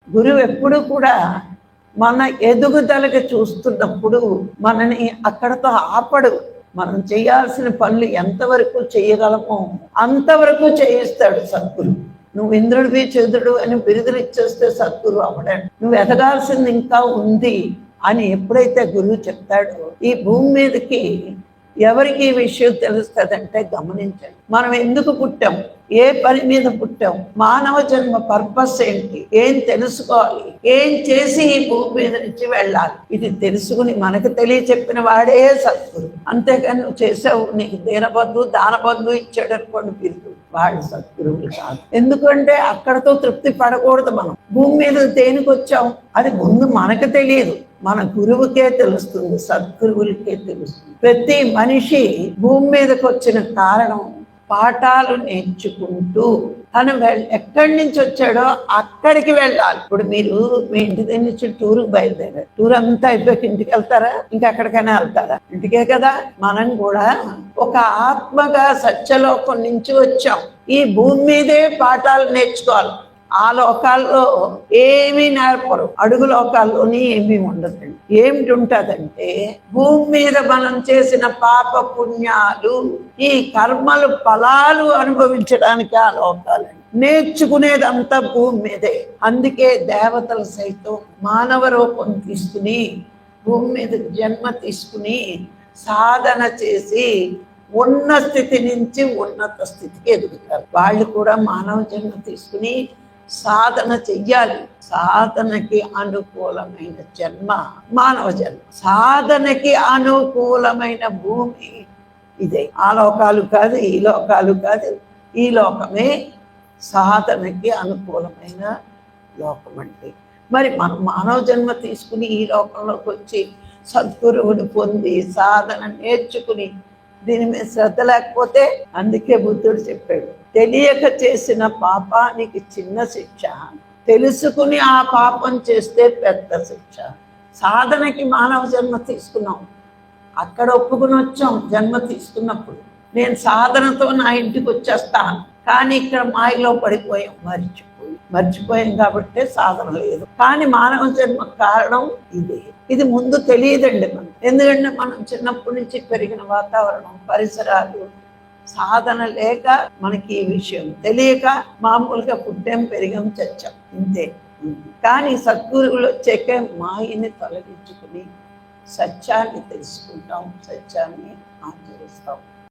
గురువు ఎప్పుడు కూడా మన ఎదుగుదలకి చూస్తున్నప్పుడు మనని అక్కడతో ఆపడు. మనం చేయాల్సిన పనులు ఎంతవరకు చేయగలమో అంతవరకు చేయిస్తాడు సద్గురు. నువ్వు ఇంద్రుడివి చంద్రుడు అని బిరుదులు ఇచ్చేస్తే సద్గురు అవడాడు. నువ్వు ఎదగాల్సింది ఇంకా ఉంది అని ఎప్పుడైతే గురువు చెప్తాడో, ఈ భూమి మీదకి ఎవరికి ఈ విషయం తెలుస్తుందంటే గమనించండి. మనం ఎందుకు పుట్టాం, ఏ పని మీద పుట్టాం, మానవ జన్మ పర్పస్ ఏంటి, ఏం తెలుసుకోవాలి, ఏం చేసి ఈ భూమి మీద నుంచి వెళ్ళాలి, ఇది తెలుసుకుని మనకు తెలియచెప్పిన వాడే సద్గురు. అంతేకాని నువ్వు చేసావు, నీకు దీనబంధు దానబంధు ఇచ్చాడు అనుకోండి బిరుదు, వాళ్ళు సద్గురువులు కాదు. ఎందుకంటే అక్కడతో తృప్తి పడకూడదు. మనం భూమి మీద దేనికి వచ్చాం అది ముందు మనకు తెలియదు, మన గురువుకే తెలుస్తుంది, సద్గురువులకే తెలుస్తుంది. ప్రతి మనిషి భూమి మీదకి వచ్చిన కారణం పాఠాలు నేర్చుకుంటూ తను ఎక్కడి నుంచి వచ్చాడో అక్కడికి వెళ్ళాలి. ఇప్పుడు మీరు మీ ఇంటి దగ్గర నుంచి టూర్కి బయలుదేరారు, టూర్ అంతా అయిపోయి ఇంటికి వెళ్తారా, ఇంకెక్కడికైనా వెళ్తారా? ఇంటికే కదా. మనం కూడా ఒక ఆత్మగా సత్యలోకం నుంచి వచ్చాం, ఈ భూమి మీదే పాఠాలు నేర్చుకోవాలి. ఆ లోకాల్లో ఏమీ నేర్పరు, అడుగు లోకాల్లోని ఏమీ ఉండదండి. ఏమిటి ఉంటుందంటే భూమి మీద మనం చేసిన పాప పుణ్యాలు, ఈ కర్మలు ఫలాలు అనుభవించడానికి ఆ లోకాలండి. నేర్చుకునేదంతా భూమి మీదే. అందుకే దేవతలు సైతం మానవ రూపం తీసుకుని భూమి మీద జన్మ తీసుకుని సాధన చేసి ఉన్న స్థితి నుంచి ఉన్నత స్థితికి ఎదుగుతారు. వాళ్ళు కూడా మానవ జన్మ తీసుకుని సాధన చెయ్యాలి. సాధనకి అనుకూలమైన జన్మ మానవ జన్మ, సాధనకి అనుకూలమైన భూమి ఇదే. ఆ లోకాలు కాదు, ఈ లోకాలు కాదు, ఈ లోకమే సాధనకి అనుకూలమైన లోకం అంటే. మరి మనం మానవ జన్మ తీసుకుని ఈ లోకంలోకి వచ్చి సద్గురువుని పొంది సాధన నేర్చుకుని దీని మీద శ్రద్ధ లేకపోతే, అందుకే బుద్ధుడు చెప్పాడు, తెలియక చేసిన పాపానికి చిన్న శిక్ష, తెలుసుకుని ఆ పాపం చేస్తే పెద్ద శిక్ష. సాధనకి మానవ జన్మ తీసుకున్నాం, అక్కడ ఒప్పుకుని వచ్చాం. జన్మ తీసుకున్నప్పుడు నేను సాధనతో నా ఇంటికి వచ్చేస్తాను, కానీ ఇక్కడ మాయలో పడిపోయాం, మర్చిపోయాం కాబట్టి సాధన లేదు. కానీ మానవ జన్మ కారణం ఇదే. ఇది ముందు తెలియదండి మనం, ఎందుకంటే మనం చిన్నప్పటి నుంచి పెరిగిన వాతావరణం, పరిసరాలు, సాధన లేక మనకి ఈ విషయం తెలియక మామూలుగా పుట్టాం, పెరిగాం, చచ్చాం, ఇంతే. కానీ సద్గురువులు వచ్చాక మాయని తొలగించుకుని సత్యాన్ని తెలుసుకుంటాం, సత్యాన్ని ఆచరిస్తాం.